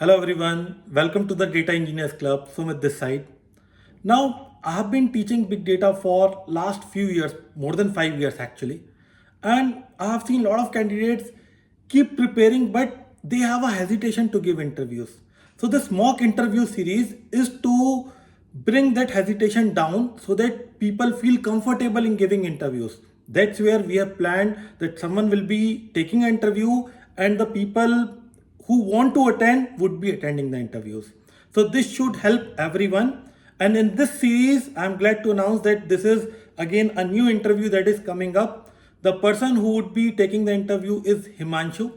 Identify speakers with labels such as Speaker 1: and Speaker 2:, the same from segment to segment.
Speaker 1: Hello everyone, welcome to the Data Engineers Club. Sumit this side. Now, I have been teaching big data for last few years, more than 5 years actually, and I have seen a lot of candidates keep preparing, but they have a hesitation to give interviews. So this mock interview series is to bring that hesitation down so that people feel comfortable in giving interviews. That's where we have planned that someone will be taking an interview and the people who want to attend would be attending the interviews. So this should help everyone. And in this series, I'm glad to announce that this is again a new interview that is coming up. The person who would be taking the interview is Himanshu.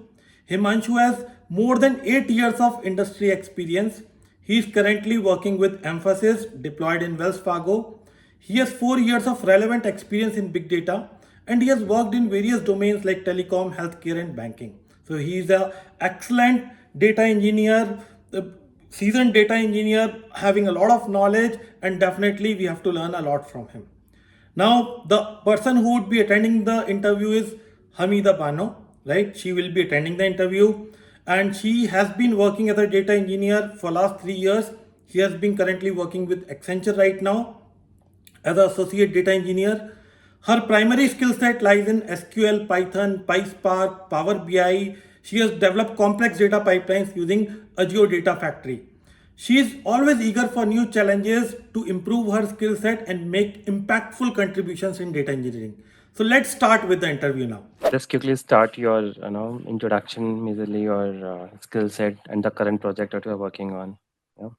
Speaker 1: Himanshu has more than 8 years of industry experience. He is currently working with Emphasis deployed in Wells Fargo. He has 4 years of relevant experience in big data and he has worked in various domains like telecom, healthcare and banking. So he is an excellent data engineer, seasoned data engineer having a lot of knowledge, and definitely we have to learn a lot from him. Now, the person who would be attending the interview is Hamida Bano, right? She will be attending the interview and she has been working as a data engineer for last 3 years. She has been currently working with Accenture right now as an associate data engineer. Her primary skill set lies in SQL, Python, PySpark, Power BI. She has developed complex data pipelines using Azure Data Factory. She is always eager for new challenges to improve her skill set and make impactful contributions in data engineering. So let's start with the interview now.
Speaker 2: Just quickly start your introduction, majorly your skill set and the current project that you're working on. Yeah.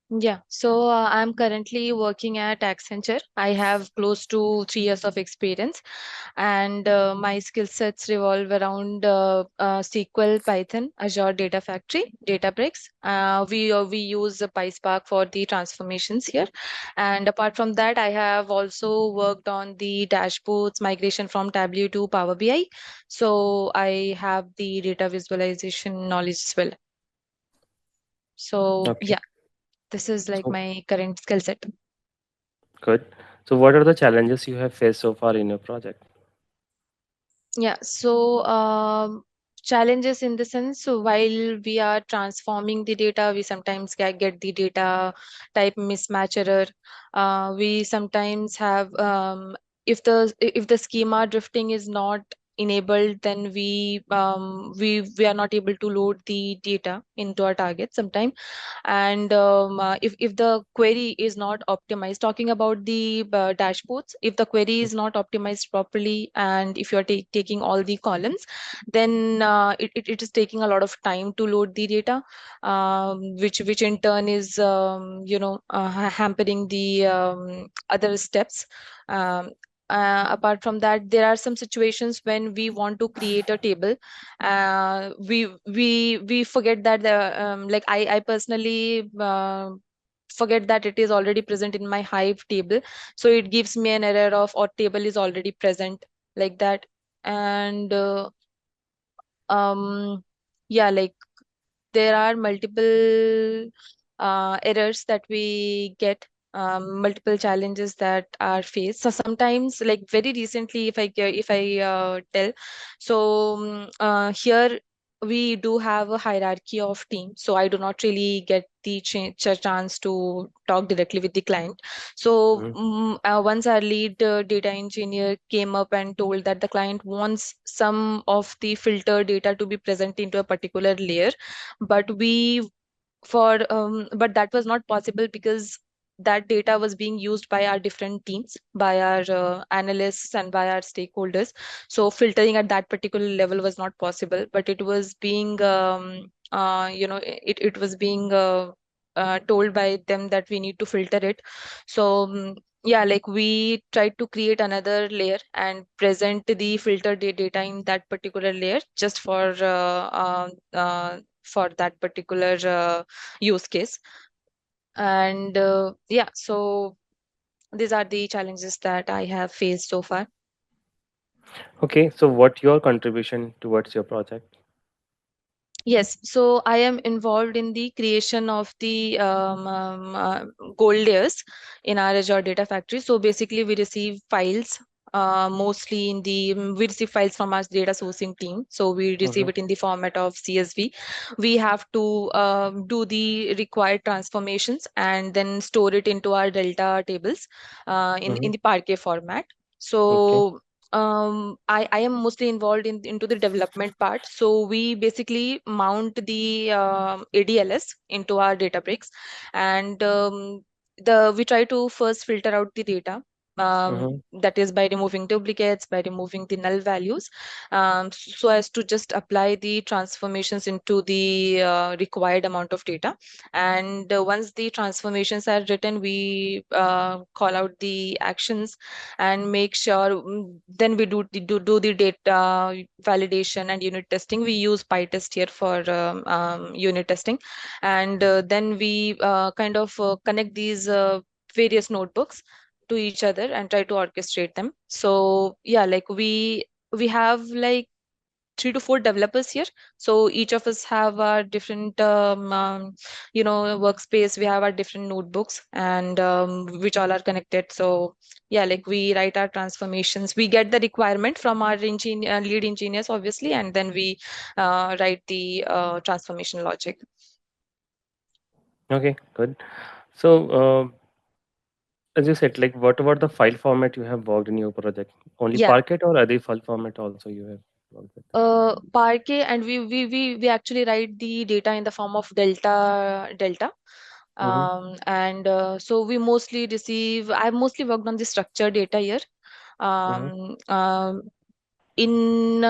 Speaker 3: Yeah, so I'm currently working at Accenture. I have close to 3 years of experience, and my skill sets revolve around SQL, Python, Azure Data Factory, Databricks. We use PySpark for the transformations here, and apart from that, I have also worked on the dashboards migration from Tableau to Power BI. So I have the data visualization knowledge as well. So
Speaker 2: Okay.
Speaker 3: yeah, this is like
Speaker 2: So
Speaker 3: my current skill set.
Speaker 2: good. So what are the challenges you have faced so far in your project?
Speaker 3: Yeah, so challenges in the sense, so while we are transforming the data, we sometimes get the data type mismatch error. We sometimes have if the schema drifting is not enabled, then we are not able to load the data into our target sometime. And if the query is not optimized, talking about the dashboards, if the query is not optimized properly and if you're taking all the columns, then it is taking a lot of time to load the data, which in turn is hampering the other steps. um, Apart from that, there are some situations when we want to create a table. We forget that like I personally forget that it is already present in my Hive table, so it gives me an error of or table is already present, like that. And um yeah, like there are multiple errors that we get, multiple challenges that are faced. So sometimes, like very recently, if I tell, so here we do have a hierarchy of teams, so I do not really get the chance to talk directly with the client. So
Speaker 2: Mhm.
Speaker 3: once our lead data engineer came up and told that the client wants some of the filter data to be present into a particular layer, but but that was not possible because that data was being used by our different teams, by our analysts and by our stakeholders. So filtering at that particular level was not possible, but it was being it was being told by them that we need to filter it. So yeah, like we tried to create another layer and present the filtered data in that particular layer just for that particular use case. And yeah, so these are the challenges that I have faced so far.
Speaker 2: Okay. So what your contribution towards your project?
Speaker 3: Yes, so I am involved in the creation of the gold layers in our Azure Data Factory. So basically, we receive files mostly in the we receive files from our data sourcing team, so we receive
Speaker 2: Mm-hmm.
Speaker 3: it in the format of CSV. We have to do the required transformations and then store it into our delta tables in
Speaker 2: Mm-hmm.
Speaker 3: the Parquet format.
Speaker 2: Okay.
Speaker 3: So I am mostly involved into the development part. So we basically mount the ADLS into our Databricks, and we try to first filter out the data.
Speaker 2: Mm-hmm.
Speaker 3: That is by removing duplicates, by removing the null values, so as to just apply the transformations into the required amount of data. And once the transformations are written, we call out the actions and make sure, then we do the data validation and unit testing. We use PyTest here for unit testing, and then we kind of connect these various notebooks to each other and try to orchestrate them. So yeah, like we have like 3 to 4 developers here. So each of us have our different workspace. We have our different notebooks, and which all are connected. So yeah, like we write our transformations. We get the requirement from our lead engineers, obviously, and then we write the transformation logic.
Speaker 2: Okay, good. So, as you said, like, what about the file format you have worked in your project? Only
Speaker 3: Yeah,
Speaker 2: Parquet or other file format also you have worked with?
Speaker 3: Parquet, and we actually write the data in the form of delta.
Speaker 2: Mm-hmm.
Speaker 3: And so we mostly receive. I've mostly worked on the structured data here.
Speaker 2: Mm-hmm.
Speaker 3: Um, um, in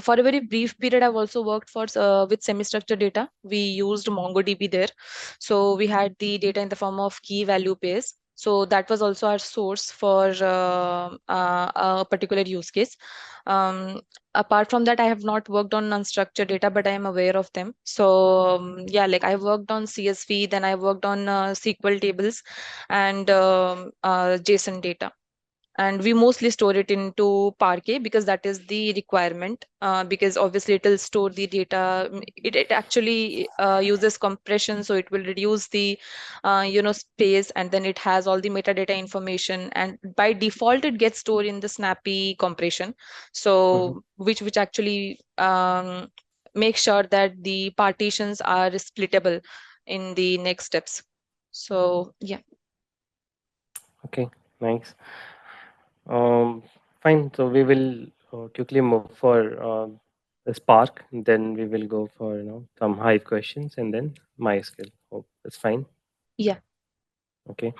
Speaker 3: For a very brief period, I've also worked for with semi-structured data. We used MongoDB there, so we had the data in the form of key value pairs. So that was also our source for a particular use case. um, Apart from that, I have not worked on unstructured data, but I am aware of them. So yeah, like I worked on CSV, then I worked on SQL tables and JSON data, and we mostly store it into Parquet because that is the requirement, because obviously it will store the data. It actually uses compression, so it will reduce the space, and then it has all the metadata information, and by default it gets stored in the snappy compression,
Speaker 2: Mm-hmm.
Speaker 3: so which actually makes sure that the partitions are splittable in the next steps. So yeah.
Speaker 2: Okay, nice. Um, Fine. So we will quickly move for the Spark, then we will go for some Hive questions, and then MySQL. Hope that's fine.
Speaker 3: Yeah.
Speaker 2: Okay.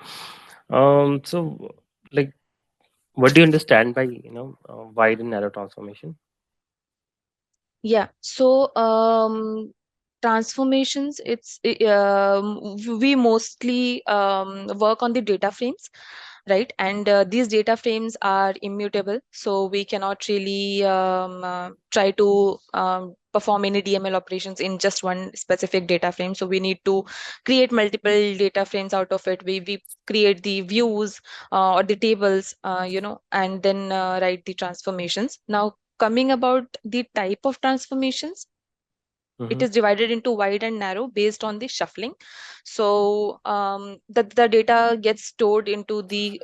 Speaker 2: So, like, what do you understand by wide and narrow transformation?
Speaker 3: Yeah. So transformations, we mostly work on the data frames, right? And these data frames are immutable, so we cannot really try to perform any DML operations in just one specific data frame. So we need to create multiple data frames out of it. We create the views or the tables, and then write the transformations. Now, coming about the type of transformations, it
Speaker 2: Mm-hmm.
Speaker 3: is divided into wide and narrow based on the shuffling. So the data gets stored into the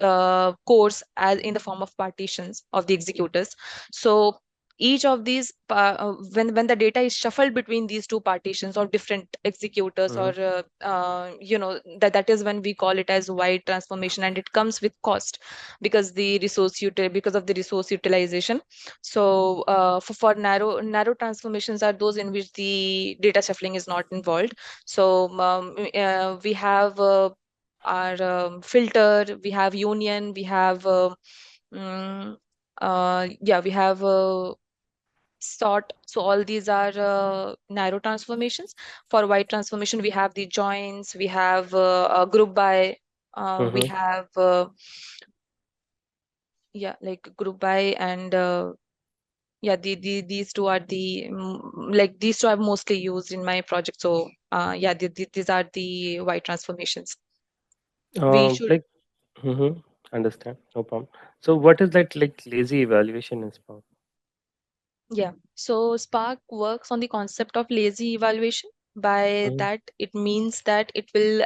Speaker 3: cores as in the form of partitions of the executors. So each of these when the data is shuffled between these two partitions of different executors,
Speaker 2: Mm-hmm.
Speaker 3: or that is when we call it as wide transformation, and it comes with cost because of the resource utilization. So for narrow transformations are those in which the data shuffling is not involved. So we have our filter, we have union, we have mm, we have sort. So all these are narrow transformations. For wide transformation, we have the joins, we have group by, we
Speaker 2: Mm-hmm.
Speaker 3: have like group by, and yeah, these two are these two I've mostly used in my project. So yeah, these are the white transformations. We should.
Speaker 2: Like, mm-hmm. Understand, no problem. So, what is that like lazy evaluation in Spark?
Speaker 3: Yeah, so Spark works on the concept of lazy evaluation. By that, it means that it will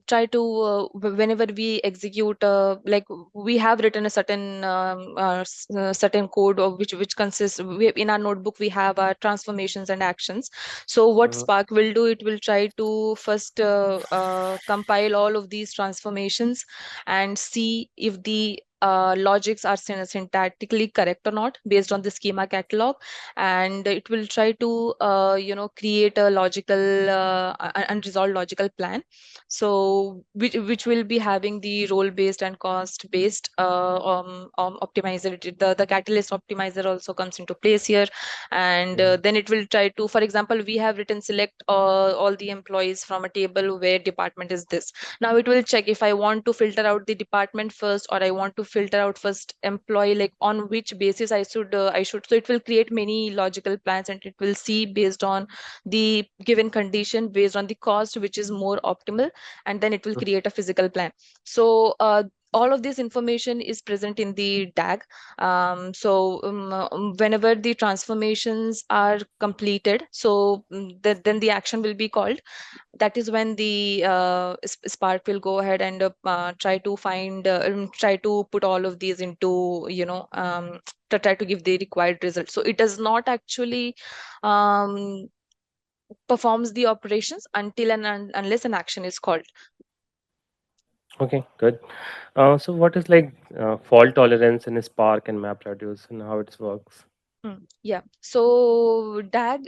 Speaker 3: try to whenever we execute, like we have written a certain certain code, of which consists, in our notebook we have our transformations and actions. So what Spark will do, it will try to first compile all of these transformations and see if the logics are syntactically correct or not based on the schema catalog, and it will try to create a logical unresolved logical plan, so which will be having the role based and cost based optimizer. The catalyst optimizer also comes into place here, and then it will try to, for example, we have written select all the employees from a table where department is this. Now it will check if I want to filter out the department first, or I want to filter out first employee, like on which basis I should. So it will create many logical plans, and it will see based on the given condition, based on the cost which is more optimal, and then it will create a physical plan. So all of this information is present in the DAG. Whenever the transformations are completed, so then the action will be called. That is when the Spark will go ahead and try to put all of these into, to try to give the required result. So it does not actually um, performs the operations until and unless an action is called.
Speaker 2: Okay, good. So what is like fault tolerance in Spark and MapReduce and how it works?
Speaker 3: Yeah. So DAG,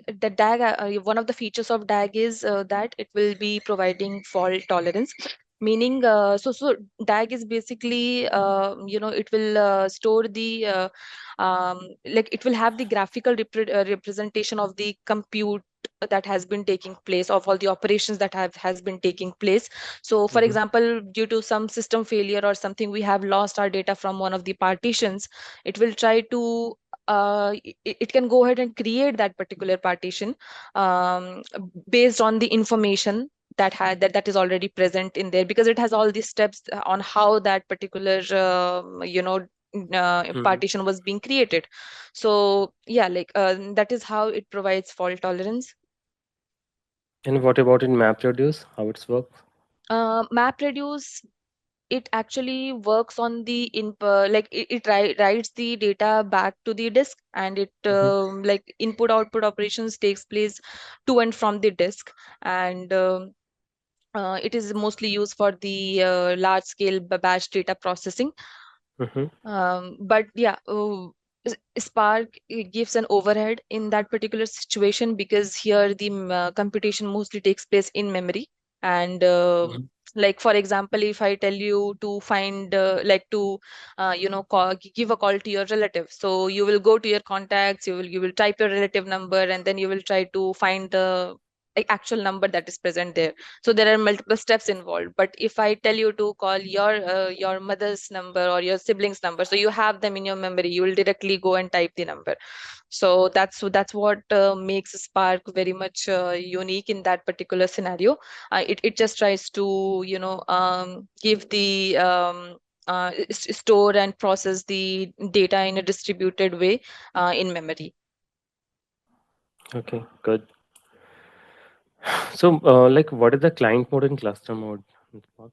Speaker 3: one of the features of DAG is that it will be providing fault tolerance. Meaning, so DAG is basically, it will store the, like it will have the graphical representation of the compute that has been taking place, of all the operations that has been taking place. So for example, due to some system failure or something, we have lost our data from one of the partitions. It will try to it can go ahead and create that particular partition based on the information that is already present in there, because it has all these steps on how that particular partition was being created. So yeah, like that is how it provides fault tolerance.
Speaker 2: And what about in MapReduce? How it works?
Speaker 3: MapReduce, it actually works on the like it writes the data back to the disk, and it like input output operations takes place to and from the disk, and it is mostly used for the large scale batch data processing. But yeah, Spark gives an overhead in that particular situation, because here the computation mostly takes place in memory. And like for example, if I tell you to find like to give a call to your relative, so you will go to your contacts, you will type your relative number, and then you will try to find the actual number that is present there. So there are multiple steps involved. But if I tell you to call your mother's number or your siblings number, so you have them in your memory, you will directly go and type the number. So that's what makes Spark very much unique in that particular scenario. It just tries to give the store and process the data in a distributed way in memory.
Speaker 2: Okay, good. So, like, what is the client mode and cluster mode in Spark?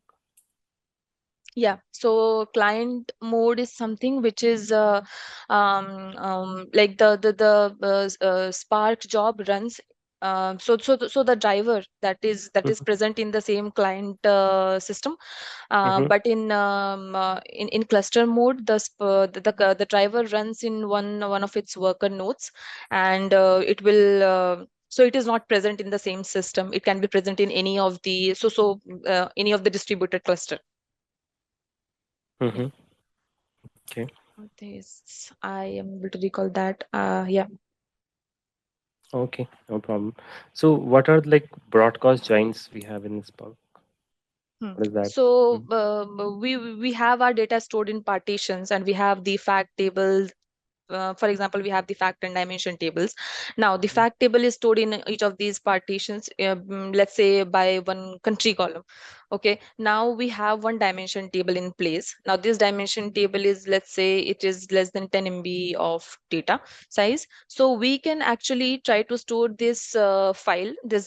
Speaker 3: Yeah, so client mode is something which is like the Spark job runs. So the driver that is present in the same client system, but in cluster mode, the driver runs in one of its worker nodes, and it will. So it is not present in the same system. It can be present in any of the any of the distributed cluster. Yeah.
Speaker 2: Okay.
Speaker 3: This I am able to recall that. Yeah.
Speaker 2: Okay, no problem. So, what are like broadcast joins we have in Spark? What is that?
Speaker 3: So we have our data stored in partitions, and we have the fact table for example, we have the fact and dimension tables. Now the fact table is stored in each of these partitions, let's say by one country column. Okay, now we have one dimension table in place. Now this dimension table is, let's say it is less than 10 MB of data size. So we can actually try to store this file, this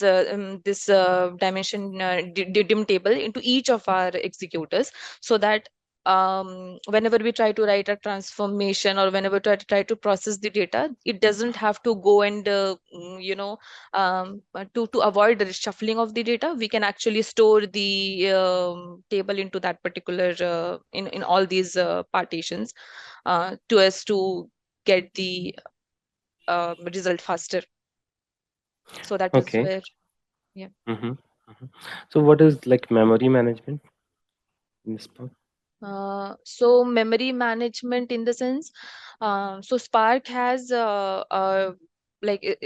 Speaker 3: dimension dim table into each of our executors, so that whenever we try to write a transformation, or whenever try to process the data, it doesn't have to go and to avoid the shuffling of the data, we can actually store the table into that particular in all these partitions, to us to get the result faster. So that is
Speaker 2: Okay.
Speaker 3: where, yeah.
Speaker 2: Mm-hmm. Mm-hmm. So what is like memory management in this part?
Speaker 3: So memory management in the sense, so Spark has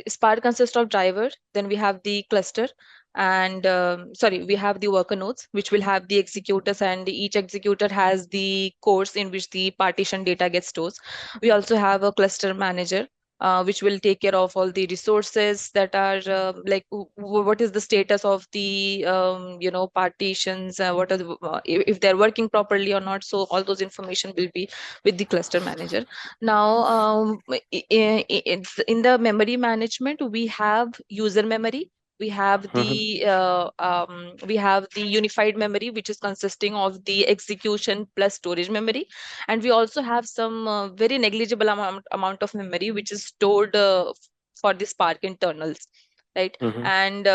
Speaker 3: Spark consists of driver, then we have the cluster, and sorry, we have the worker nodes, which will have the executors, and each executor has the cores in which the partition data gets stored. We also have a cluster manager, which will take care of all the resources that are what is the status of the partitions, what are if they're working properly or not. So all those information will be with the cluster manager. Now in the memory management, we have user memory, we have
Speaker 2: Mm-hmm.
Speaker 3: the unified memory, which is consisting of the execution plus storage memory, and we also have some very negligible amount of memory which is stored for the Spark internals, right?
Speaker 2: Mm-hmm.
Speaker 3: And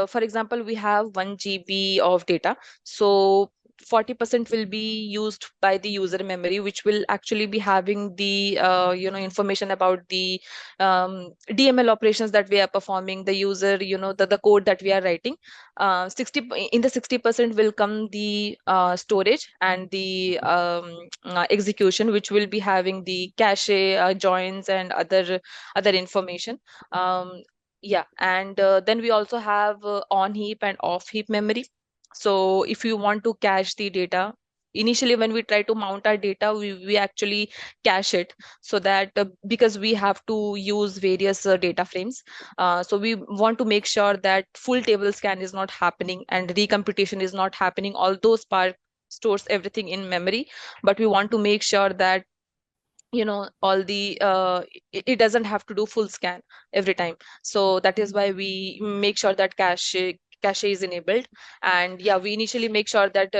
Speaker 3: for example, we have 1 GB of data, so 40% will be used by the user memory, which will actually be having the information about the DML operations that we are performing, the user, the code that we are writing. 60 in the 60% will come the storage and the execution, which will be having the cache, joins, and other information. Yeah, and then we also have on heap and off heap memory. So if you want to cache the data, initially when we try to mount our data, we actually cache it, so that because we have to use various data frames, so we want to make sure that full table scan is not happening and recomputation is not happening, although Spark stores everything in memory, but we want to make sure that all the it doesn't have to do full scan every time. So that is why we make sure that cache is enabled. And yeah, we initially make sure that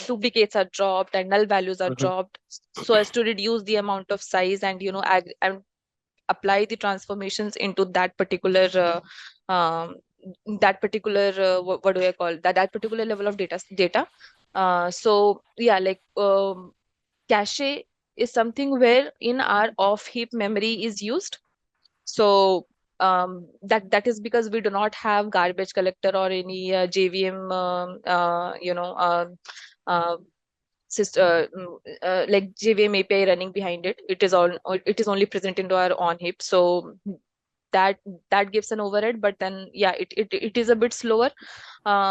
Speaker 3: duplicates are dropped and null values are
Speaker 2: Mm-hmm.
Speaker 3: dropped, so as to reduce the amount of size, and and apply the transformations into that particular what do I call that particular level of data. So yeah, cache is something where in our off heap memory is used. So that is because we do not have garbage collector or any JVM uh, like JVM API running behind it. It is only present into our on heap. So that that gives an overhead, but then yeah, it is a bit slower.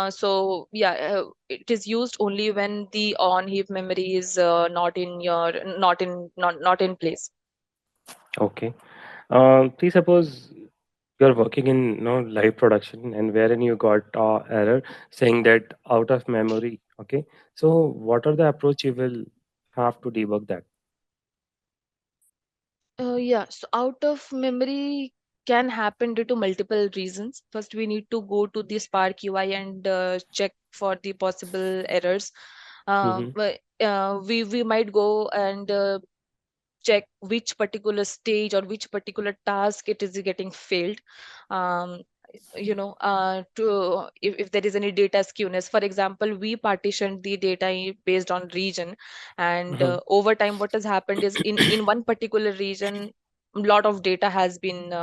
Speaker 3: So yeah, it is used only when the on heap memory is not in place.
Speaker 2: Okay. Please suppose you're working in live production and wherein you got error saying that out of memory. Okay. So what are the approach you will have to debug that?
Speaker 3: Yeah, so out of memory can happen due to multiple reasons. First, we need to go to the Spark UI and check for the possible errors.
Speaker 2: Mm-hmm.
Speaker 3: We might go and check which particular stage or which particular task it is getting failed. Um, to if there is any data skewness. For example, we partitioned the data based on region, and
Speaker 2: Mm-hmm.
Speaker 3: over time, what has happened is in one particular region, a lot of data has been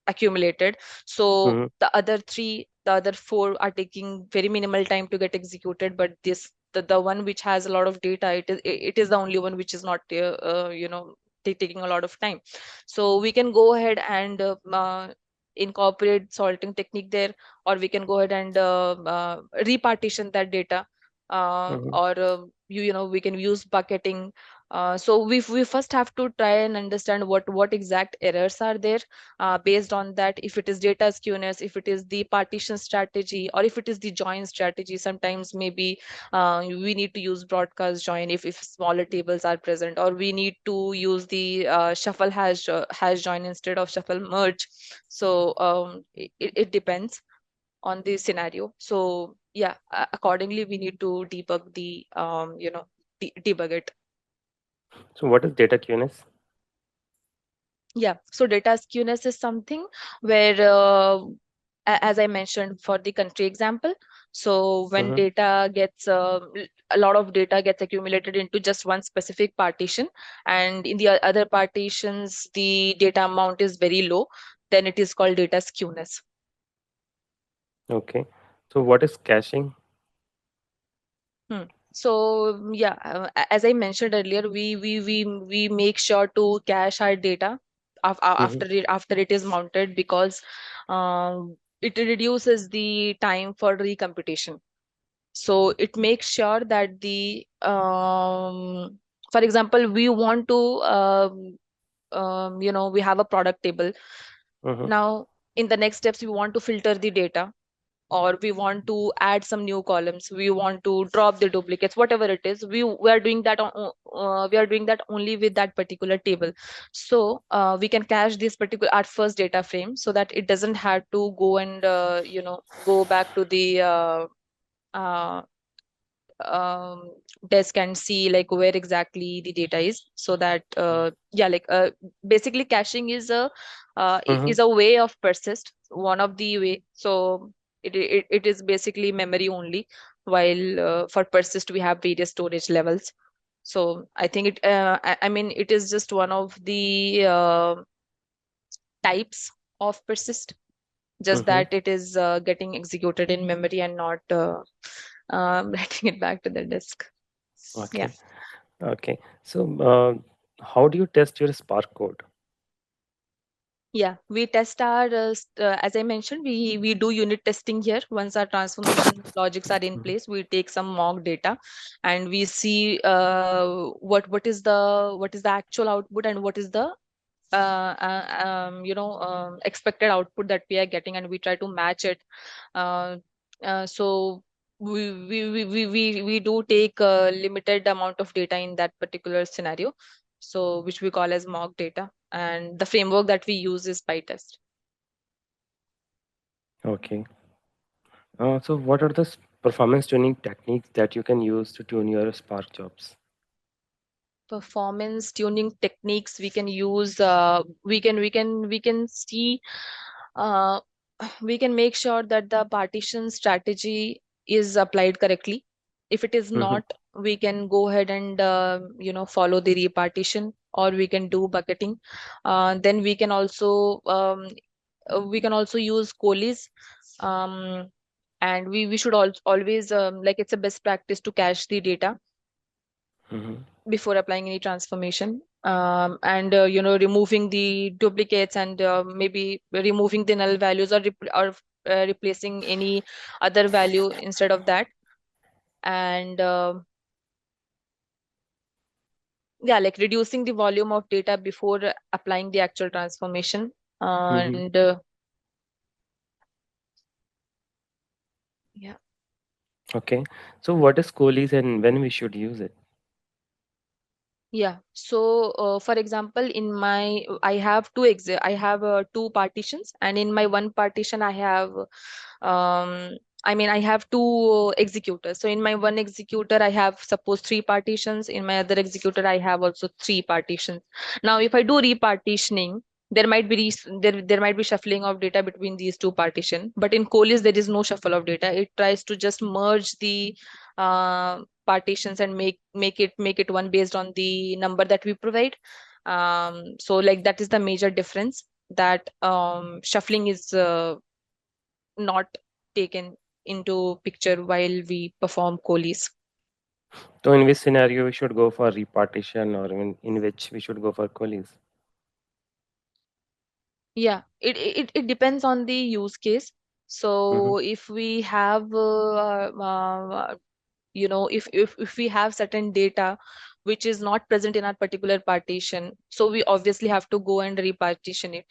Speaker 3: accumulated. So
Speaker 2: Mm-hmm.
Speaker 3: the other four are taking very minimal time to get executed, but the one which has a lot of data, it is the only one which is not taking a lot of time. So we can go ahead and incorporate sorting technique there, or we can go ahead and repartition that data,
Speaker 2: Mm-hmm.
Speaker 3: or we can use bucketing, So we first have to try and understand what exact errors are there. Based on that, if it is data skewness, if it is the partition strategy, or if it is the join strategy. Sometimes maybe we need to use broadcast join if smaller tables are present, or we need to use the shuffle hash join instead of shuffle merge. So it depends on the scenario. So yeah, accordingly we need to debug the debug it.
Speaker 2: So what is data skewness?
Speaker 3: Yeah, so data skewness is something where, as I mentioned for the country example, so when
Speaker 2: Mm-hmm.
Speaker 3: data gets, a lot of data gets accumulated into just one specific partition, and in the other partitions, the data amount is very low, then it is called data skewness.
Speaker 2: Okay. So what is caching?
Speaker 3: Hmm. So yeah, as I mentioned earlier, we make sure to cache our data
Speaker 2: Mm-hmm.
Speaker 3: after it is mounted, because it reduces the time for recomputation. So it makes sure that the for example, we want to we have a product table.
Speaker 2: Mm-hmm.
Speaker 3: Now in the next steps we want to filter the data, or we want to add some new columns, we want to drop the duplicates, whatever it is, we are doing that we are doing that only with that particular table. So we can cache this particular at first data frame, so that it doesn't have to go and go back to the uh, um, desk and see like where exactly the data is. So that basically caching
Speaker 2: Mm-hmm.
Speaker 3: is a way of persist, one of the way. So it is basically memory only, while for persist we have various storage levels. So I think I mean it is just one of the types of persist, just
Speaker 2: Mm-hmm.
Speaker 3: that it is getting executed in memory and not writing it back to the disk. Yeah.
Speaker 2: Okay. Okay. So how do you test your Spark code?
Speaker 3: Yeah, we test our, as I mentioned, we do unit testing here. Once our transformation logics are in
Speaker 2: Mm-hmm.
Speaker 3: place, we take some mock data, and we see what is the actual output, and what is the expected output that we are getting, and we try to match it. Uh, so we do take a limited amount of data in that particular scenario, so which we call as mock data, and the framework that we use is PyTest.
Speaker 2: Okay. So what are the performance tuning techniques that you can use to tune your Spark jobs?
Speaker 3: Performance tuning techniques we can use, we can see, uh, we can make sure that the partition strategy is applied correctly. If it is
Speaker 2: Mm-hmm.
Speaker 3: not, we can go ahead and follow the repartition, or we can do bucketing. Then we can also use colis, um, and we should always, like, it's a best practice to cache the data
Speaker 2: Mm-hmm.
Speaker 3: before applying any transformation, and removing the duplicates, and maybe removing the null values, or replacing any other value instead of that. And yeah, like reducing the volume of data before applying the actual transformation.
Speaker 2: Mm-hmm.
Speaker 3: And yeah.
Speaker 2: Okay. So what is coolies and when we should use it?
Speaker 3: Yeah. So, for example, I have two partitions, and in my one partition, I have two executors. So in my one executor, I have suppose three partitions. In my other executor, I have also three partitions. Now, if I do repartitioning, there might be shuffling of data between these two partition. But in Colis, there is no shuffle of data. It tries to just merge the partitions and make it one based on the number that we provide. So like that is the major difference, that shuffling is not taken into picture while we perform colis.
Speaker 2: So in which scenario we should go for repartition or in which we should go for coolies?
Speaker 3: Yeah, it depends on the use case.
Speaker 2: Mm-hmm.
Speaker 3: So if we have if we have certain data which is not present in our particular partition. So we obviously have to go and repartition it,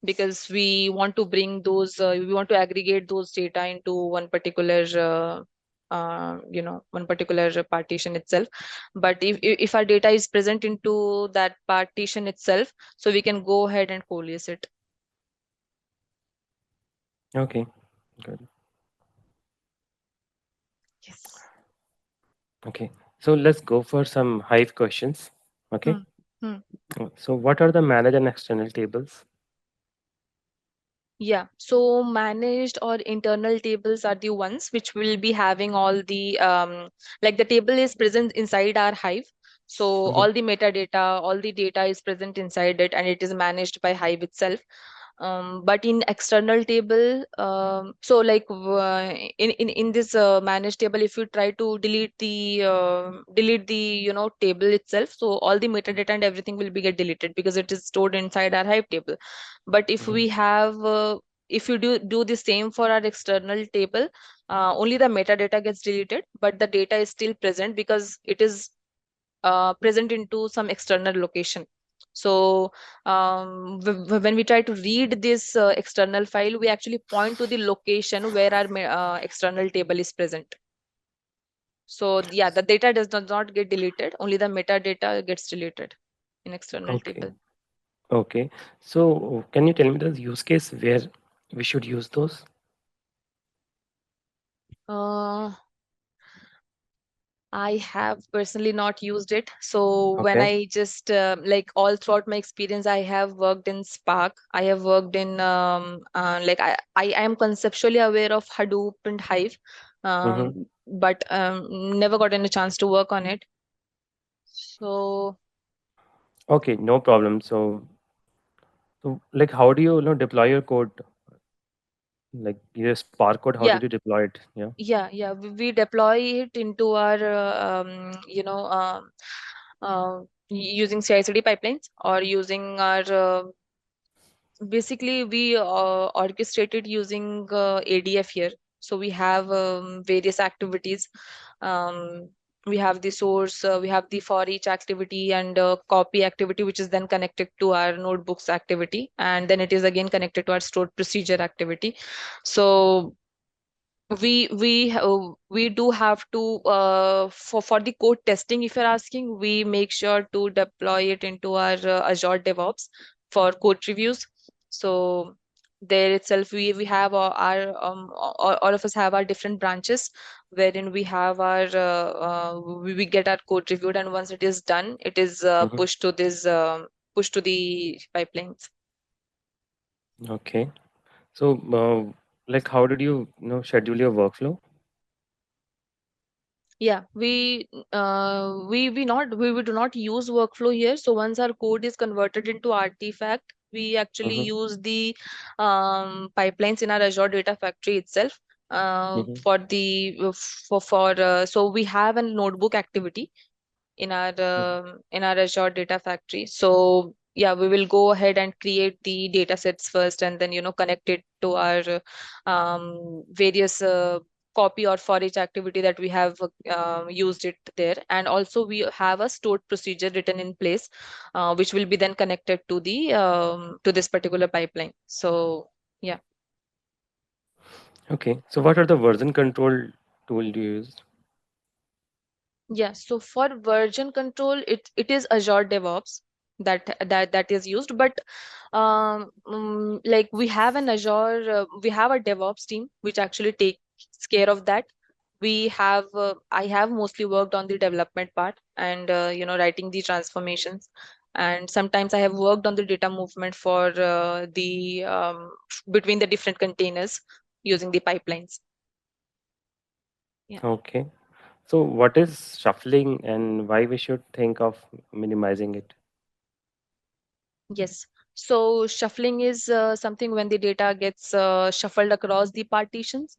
Speaker 3: because we want to bring those, we want to aggregate those data into one particular one particular partition itself. But if our data is present into that partition itself, so we can go ahead and coalesce it.
Speaker 2: Okay, good.
Speaker 3: Yes.
Speaker 2: Okay, so let's go for some Hive questions. Okay.
Speaker 3: Hmm.
Speaker 2: So what are the managed and external tables?
Speaker 3: Yeah, so managed or internal tables are the ones which will be having all the like the table is present inside our Hive. So all the metadata, all the data is present inside it, and it is managed by Hive itself. But in external table, so like in this managed table, if you try to delete the table itself, so all the metadata and everything will be get deleted, because it is stored inside our Hive table. But if
Speaker 2: Mhm.
Speaker 3: we have if you do the same for our external table, only the metadata gets deleted, but the data is still present because it is present into some external location. So when we try to read this external file, we actually point to the location where our external table is present. So yeah, the data does not get deleted, only the metadata gets deleted in external
Speaker 2: Okay.
Speaker 3: table.
Speaker 2: Okay. So can you tell me the use case where we should use those?
Speaker 3: Uh, I have personally not used it. So when
Speaker 2: Okay.
Speaker 3: I just like all throughout my experience, I have worked in Spark. I have worked in like I am conceptually aware of Hadoop and Hive,
Speaker 2: Mm-hmm.
Speaker 3: but never gotten a chance to work on it. So
Speaker 2: Okay, no problem. So like how do you know deploy your code? Like your Spark code, how
Speaker 3: yeah,
Speaker 2: did you deploy it? Yeah.
Speaker 3: yeah, we deploy it into our using CI/CD pipelines, or using our basically we orchestrated using ADF here. So we have various activities. um, we have the source, we have the for each activity, and copy activity, which is then connected to our notebooks activity, and then it is again connected to our stored procedure activity. So we do have to for the code testing, if you're asking, we make sure to deploy it into our Azure DevOps for code reviews. So there itself, we have all of us have our different branches, wherein we have our we get our code reviewed, and once it is done, it is
Speaker 2: Mm-hmm.
Speaker 3: pushed to the pipelines.
Speaker 2: Okay. So like how did you know schedule your workflow?
Speaker 3: Yeah, we do not use workflow here. So once our code is converted into artifact, we actually
Speaker 2: Mm-hmm.
Speaker 3: use the pipelines in our Azure Data Factory itself.
Speaker 2: Mm-hmm.
Speaker 3: So we have a notebook activity in our Azure Data Factory. So yeah, we will go ahead and create the data sets first, and then connect it to our various copy or for each activity that we have used it there. And also we have a stored procedure written in place, which will be then connected to the to this particular pipeline. So yeah.
Speaker 2: Okay. So what are the version control tool do you use?
Speaker 3: Yeah, so for version control, it is Azure DevOps that is used. But like we have an Azure, we have a DevOps team which actually takes care of that. We have I have mostly worked on the development part, and writing the transformations, and sometimes I have worked on the data movement for the between the different containers using the pipelines. Yeah.
Speaker 2: Okay. So what is shuffling and why we should think of minimizing it?
Speaker 3: Yes. So shuffling is something when the data gets shuffled across the partitions.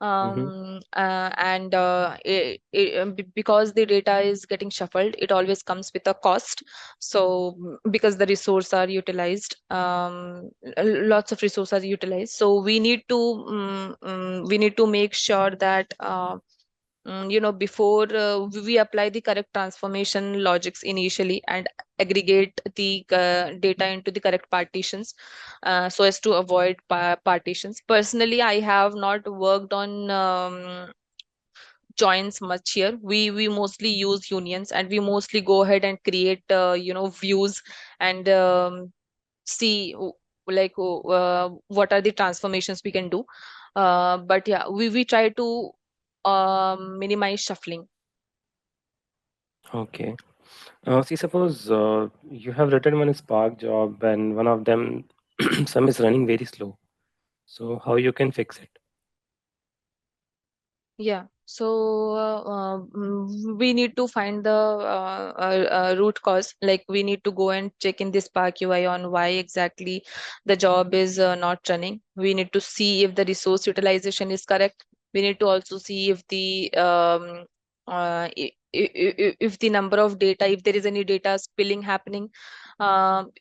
Speaker 2: Mm-hmm.
Speaker 3: And because the data is getting shuffled, it always comes with a cost. So because the resource are utilized, lots of resources are utilized. So we need to make sure that before we apply the correct transformation logics initially and aggregate the data into the correct partitions, so as to avoid partitions. Personally, I have not worked on joins much here. We mostly use unions, and we mostly go ahead and create views and see what are the transformations we can do. But yeah, we try to minimize shuffling.
Speaker 2: Okay. See, suppose you have written one Spark job and one of them some is running very slow. So how you can fix it?
Speaker 3: Yeah. So we need to find the root cause. Like, we need to go and check in this Spark UI on why exactly the job is not running. We need to see if the resource utilization is correct. We need to also see if the if the number of data, if there is any data spilling happening, from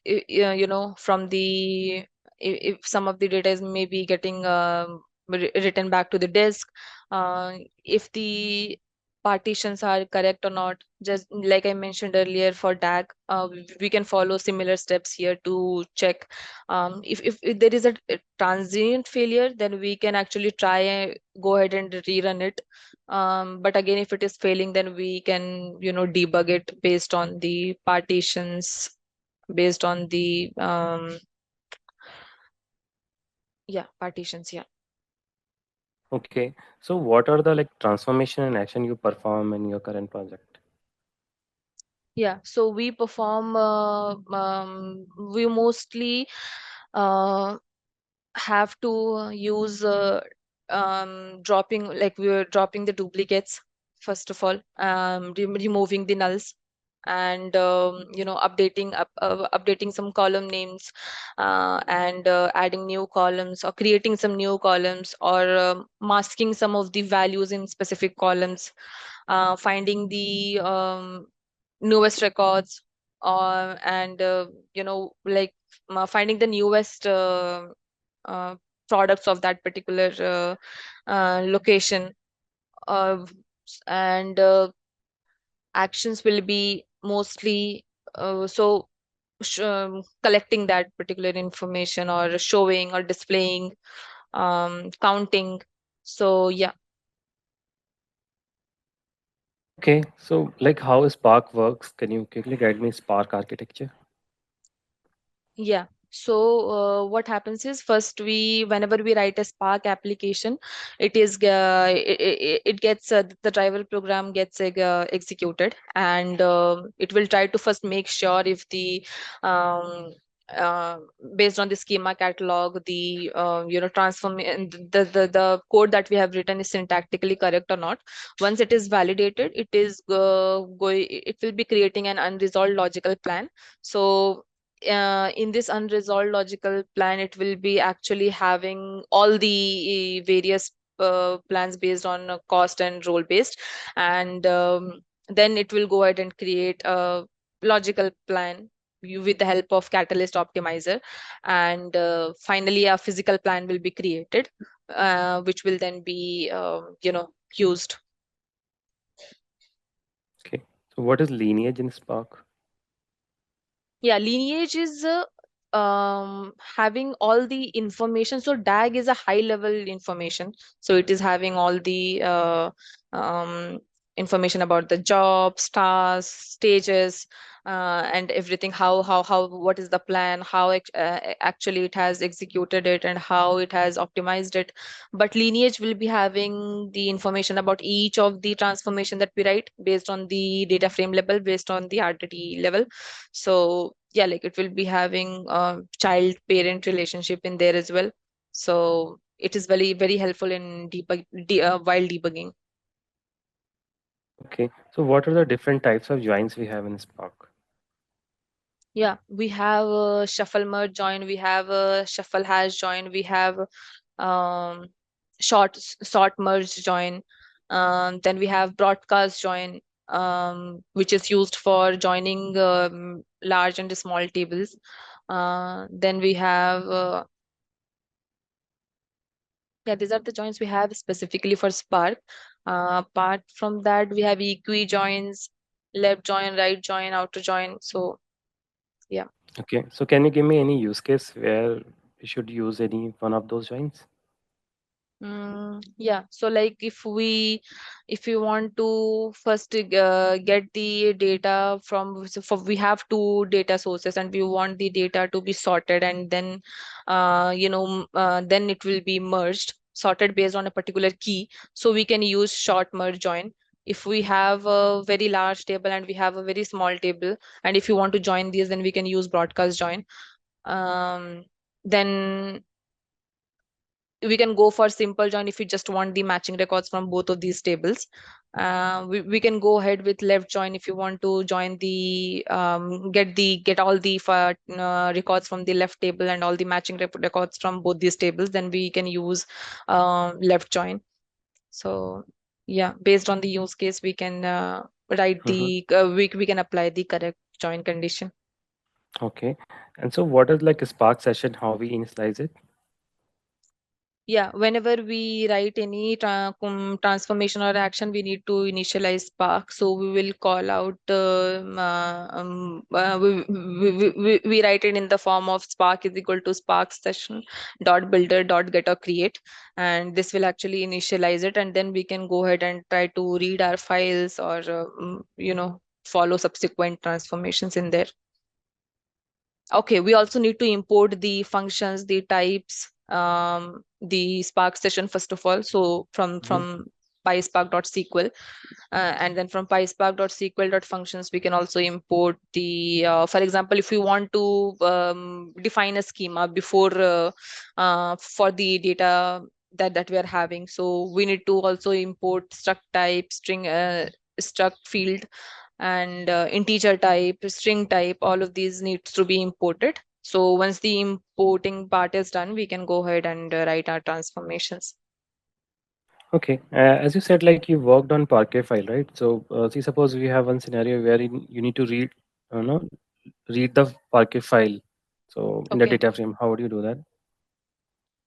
Speaker 3: the if some of the data is maybe getting written back to the disk, if the partitions are correct or not. Just like I mentioned earlier, for DAG, we can follow similar steps here to check. If there is a transient failure, then we can actually try and go ahead and rerun it. But again, if it is failing, then we can debug it based on the partitions, based on the partitions. Yeah.
Speaker 2: Okay. So what are the like transformation and action you perform in your current project?
Speaker 3: Yeah, so we mostly uh, have to use dropping, like we were dropping the duplicates first of all, removing the nulls, and updating some column names, and adding new columns, or creating some new columns, or masking some of the values in specific columns, finding the newest records, and finding the newest uh, products of that particular location, uh, and actions will be mostly collecting that particular information, or showing or displaying, counting. So yeah.
Speaker 2: Okay. So like how Spark works, can you quickly guide me Spark architecture?
Speaker 3: Yeah. So what happens is, first, whenever we write a Spark application, it gets the driver program gets executed, and it will try to first make sure if the um, uh, based on the schema catalog, the transform the code that we have written is syntactically correct or not. Once it is validated, it will be creating an unresolved logical plan. So in this unresolved logical plan, it will be actually having all the various plans based on cost and role based, and then it will go ahead and create a logical plan with the help of Catalyst Optimizer, and finally a physical plan will be created, which will then be used.
Speaker 2: Okay. So what is lineage in Spark?
Speaker 3: Yeah, lineage is having all the information. So DAG is a high level information. So it is having all the um, information about the jobs, tasks, stages, and everything. What is the plan? How actually it has executed it, and how it has optimized it. But lineage will be having the information about each of the transformation that we write based on the data frame level, based on the RTT level. So yeah, like it will be having child parent relationship in there as well. So it is very very helpful in while debugging.
Speaker 2: Okay. So what are the different types of joins we have in Spark?
Speaker 3: Yeah, we have a shuffle merge join, we have a shuffle hash join, we have um sort merge join, then we have broadcast join, which is used for joining large and small tables. Then we have yeah, these are the joins we have specifically for Spark. Apart from that, we have equi-joins, left join, right join, outer join. So yeah.
Speaker 2: Okay, so can you give me any use case where we should use any one of those joins?
Speaker 3: Yeah, so like if we want to first get the data from, so we have two data sources and we want the data to be sorted, and then then it will be merged, sorted based on a particular key. So we can use short merge join. If we have a very large table and we have a very small table, and if you want to join these, then we can use broadcast join. Then we can go for simple join if you just want the matching records from both of these tables. We can go ahead with left join if you want to join the get all the records from the left table and all the matching records from both these tables. Then we can use left join. So yeah, based on the use case, we can write
Speaker 2: Mhm.
Speaker 3: the we can apply the correct join condition.
Speaker 2: Okay, and so what is like a Spark session? How we initialize it?
Speaker 3: Yeah, whenever we write any transformation or action, we need to initialize Spark. So we will call out, we write it in the form of Spark is equal to Spark session dot builder dot get or create, and this will actually initialize it, and then we can go ahead and try to read our files or follow subsequent transformations in there. Okay, we also need to import the functions, the types, the Spark session first of all. So
Speaker 2: Mhm.
Speaker 3: from PySpark.sql, and then from PySpark.sql.functions, we can also import the, for example, if we want to define a schema before for the data that we are having. So we need to also import struct type, string, struct field, and integer type, string type. All of these needs to be imported. So once the importing part is done, we can go ahead and write our transformations.
Speaker 2: Okay, as you said, like you worked on Parquet file, right? So, see, suppose we have one scenario where you need to read, no, read the Parquet file. So, in the
Speaker 3: Okay.
Speaker 2: data frame, how would you do that?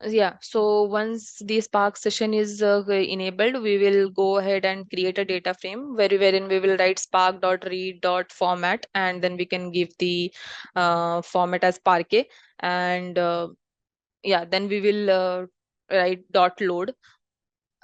Speaker 3: Yeah, so once the Spark session is enabled, we will go ahead and create a data frame wherein we will write spark.read.format, and then we can give the format as Parquet, and yeah, then we will write dot load,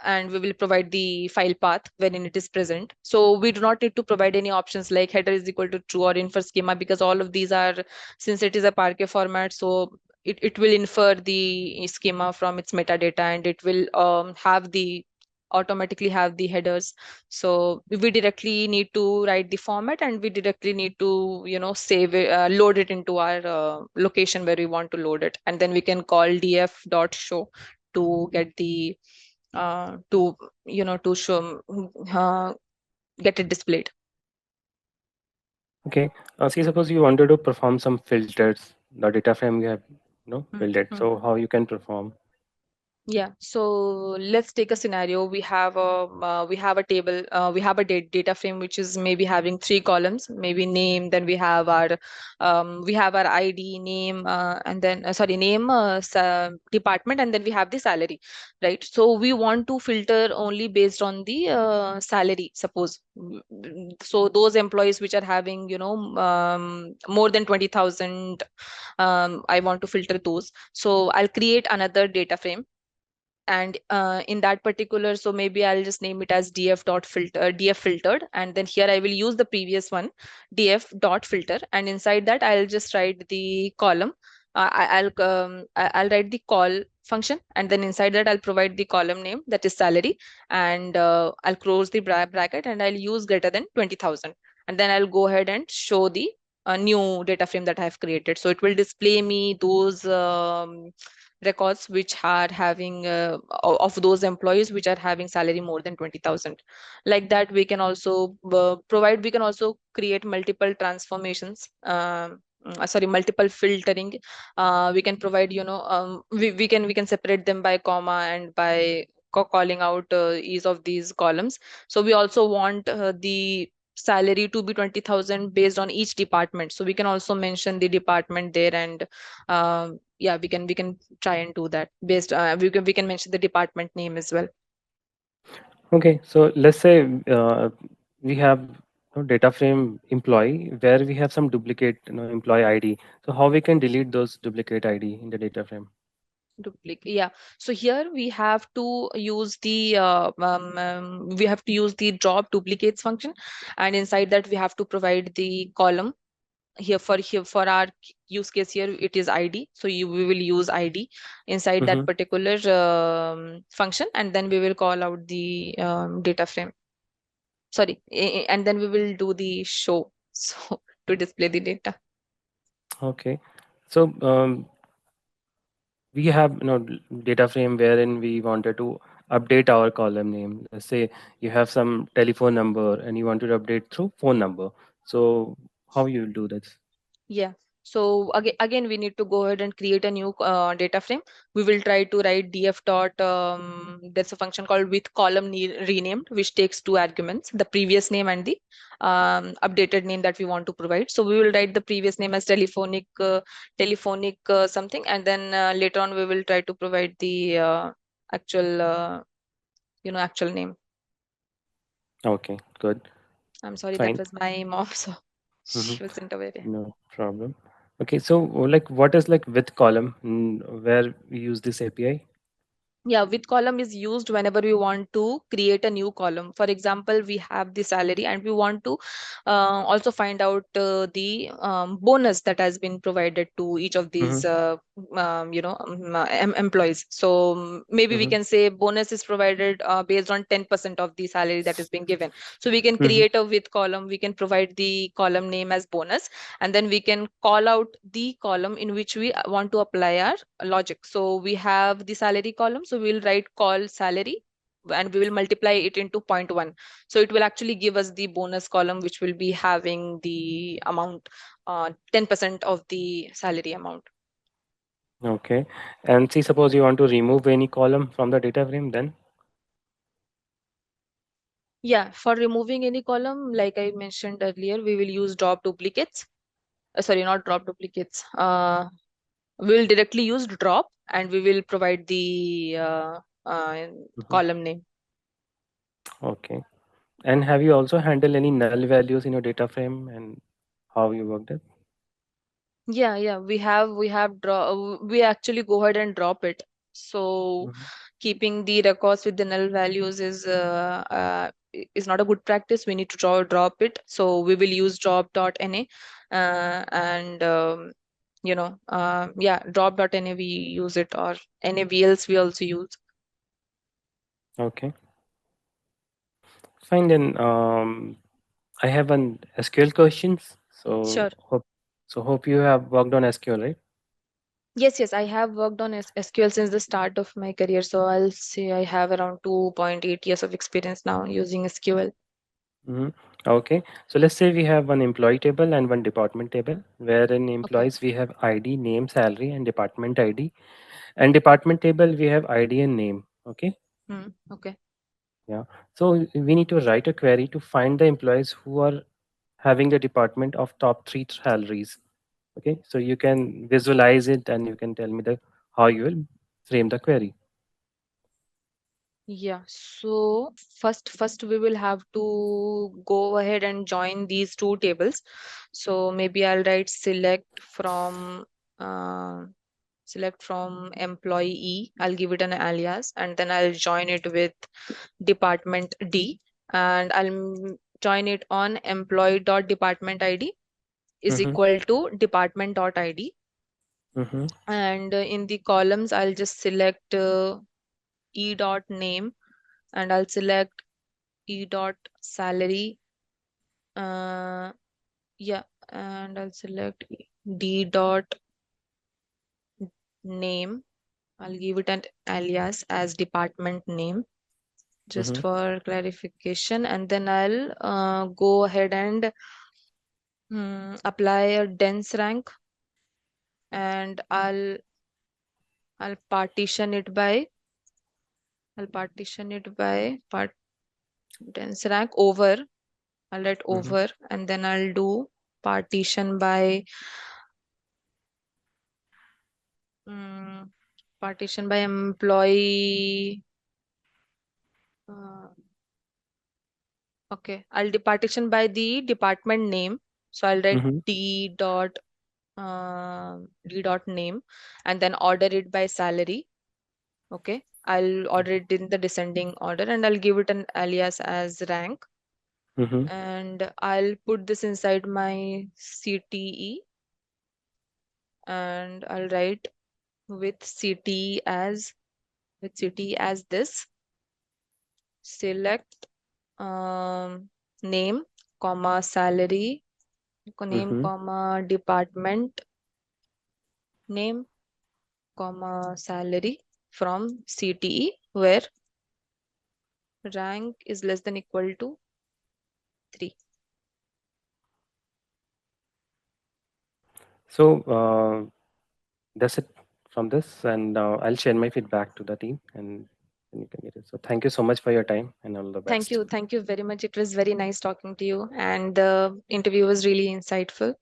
Speaker 3: and we will provide the file path wherein it is present. So we do not need to provide any options like header is equal to true or infer schema, because all of these are, since it is a Parquet format, so it will infer the schema from its metadata, and it will automatically have the headers. So we directly need to write the format, and we directly need to save it, load it into our location where we want to load it, and then we can call df.show to get the to show get it displayed.
Speaker 2: Okay, see, suppose you wanted to perform some filters, the data frame you have,
Speaker 3: Mm,
Speaker 2: built it.
Speaker 3: mm.
Speaker 2: So, how you can perform?
Speaker 3: Yeah, so let's take a scenario. We have a table, we have a data frame which is maybe having three columns, maybe name, then we have our ID, name, and then sorry, name, department, and then we have the salary, right? So we want to filter only based on the salary, suppose. So those employees which are having more than 20,000, I want to filter those. So I'll create another data frame, and in that particular, so maybe I'll just name it as df dot filter, df filtered, and then here I will use the previous one, df dot filter, and inside that I'll just write the column. I'll write the call function, and then inside that I'll provide the column name, that is salary, and I'll close the bracket, and I'll use greater than 20,000, and then I'll go ahead and show the new data frame that I have created. So it will display me those records which are having of those employees which are having salary more than 20,000. Like that, we can also we can also create multiple transformations, sorry, multiple filtering. We can provide, we can separate them by comma and by calling out each of these columns. So we also want the salary to be 20,000 based on each department, so we can also mention the department there, and yeah, we can try and do that based we can mention the department name as well.
Speaker 2: Okay, so let's say we have data frame employee where we have some duplicate employee ID. So how we can delete those duplicate ID in the data frame?
Speaker 3: Duplicate, yeah. So here we have to use the drop duplicates function, and inside that we have to provide the column. Here for our use case here it is ID, so we will use ID inside that
Speaker 2: Mm-hmm.
Speaker 3: particular function, and then we will call out the data frame, sorry, and then we will do the show so to display the data.
Speaker 2: Okay, so we have data frame wherein we wanted to update our column name. Let's say you have some telephone number and you want to update through phone number. So how you will do this?
Speaker 3: Yeah. So again, we need to go ahead and create a new data frame. We will try to write df dot. There's a function called with column renamed, which takes two arguments: the previous name and the updated name that we want to provide. So we will write the previous name as telephonic something, and then later on we will try to provide the actual actual name.
Speaker 2: Okay, good,
Speaker 3: I'm sorry, that
Speaker 2: fine.
Speaker 3: was my mom, so
Speaker 2: Mm-hmm.
Speaker 3: she wasn't aware.
Speaker 2: No problem. Okay, so like what is like with column where we use this API?
Speaker 3: Yeah, with column is used whenever we want to create a new column. For example, we have the salary and we want to also find out the bonus that has been provided to each of
Speaker 2: Mm-hmm.
Speaker 3: these employees. So maybe we
Speaker 2: Mm-hmm.
Speaker 3: can say bonus is provided based on 10% of the salary that is being given. So we can
Speaker 2: Mm-hmm.
Speaker 3: create a with column, we can provide the column name as bonus, and then we can call out the column in which we want to apply our logic. So we have the salary column, so we'll write call salary and we will multiply it into 0.1. So it will actually give us the bonus column, which will be having the amount 10% of the salary amount.
Speaker 2: Okay, and see, suppose you want to remove any column from the data frame, then
Speaker 3: Yeah, for removing any column, like I mentioned earlier, we will use drop duplicates. Sorry, not drop duplicates. We will directly use drop and we will provide the uh,
Speaker 2: Mhm.
Speaker 3: column name.
Speaker 2: Okay. And have you also handled any null values in your data frame and how you worked it?
Speaker 3: Yeah, we actually go ahead and drop it. So
Speaker 2: Mhm.
Speaker 3: keeping the records with the null values is not a good practice. We need to drop it. So we will use drop.na and yeah, drop.na we use it, or navls we also use.
Speaker 2: Okay, fine then. I have an SQL questions.
Speaker 3: Sure.
Speaker 2: Hope you have worked on SQL, right?
Speaker 3: Yes, I have worked on SQL since the start of my career. So I'll say I have around 2.8 years of experience now using SQL.
Speaker 2: Mhm. Okay, so let's say we have one employee table and one department table, where in
Speaker 3: Okay.
Speaker 2: employees we have ID, name, salary, and department ID. And department table we have ID and name. Okay,
Speaker 3: Okay.
Speaker 2: yeah. So we need to write a query to find the employees who are having the department of top three salaries. Okay, so you can visualize it and you can tell me the how you will frame the query.
Speaker 3: Yeah. So first we will have to go ahead and join these two tables. So maybe I'll write uh, select from employee E. I'll give it an alias, and then I'll join it with department D, and join it on employee dot department ID is
Speaker 2: Mm-hmm,
Speaker 3: equal to department dot ID.
Speaker 2: mm-hmm,
Speaker 3: And in the columns, I'll just select E dot name, and I'll select E dot salary. Uh, yeah, and I'll select D dot name. I'll give it an alias as department name just
Speaker 2: mm-hmm.
Speaker 3: for clarification. And then I'll go ahead and apply a dense rank, and I'll partition it by part dense rank over. I'll write
Speaker 2: Mm-hmm.
Speaker 3: over, and then I'll do partition by partition by employee. Uh, Okay, I'll partition by the department name. So I'll write
Speaker 2: Mm-hmm.
Speaker 3: D dot name, and then order it by salary. Okay, I'll order it in the descending order, and I'll give it an alias as rank,
Speaker 2: Mm-hmm.
Speaker 3: and I'll put this inside my CTE, and I'll write with CTE as this. Select name, comma salary, name,
Speaker 2: Mm-hmm.
Speaker 3: comma department name, comma salary from CTE, where rank is less than equal to 3.
Speaker 2: So that's it from this, and I'll share my feedback to the team, and then you can get it. So thank you so much for your time, and all the best.
Speaker 3: Thank you very much. It was very nice talking to you, and the interview was really insightful.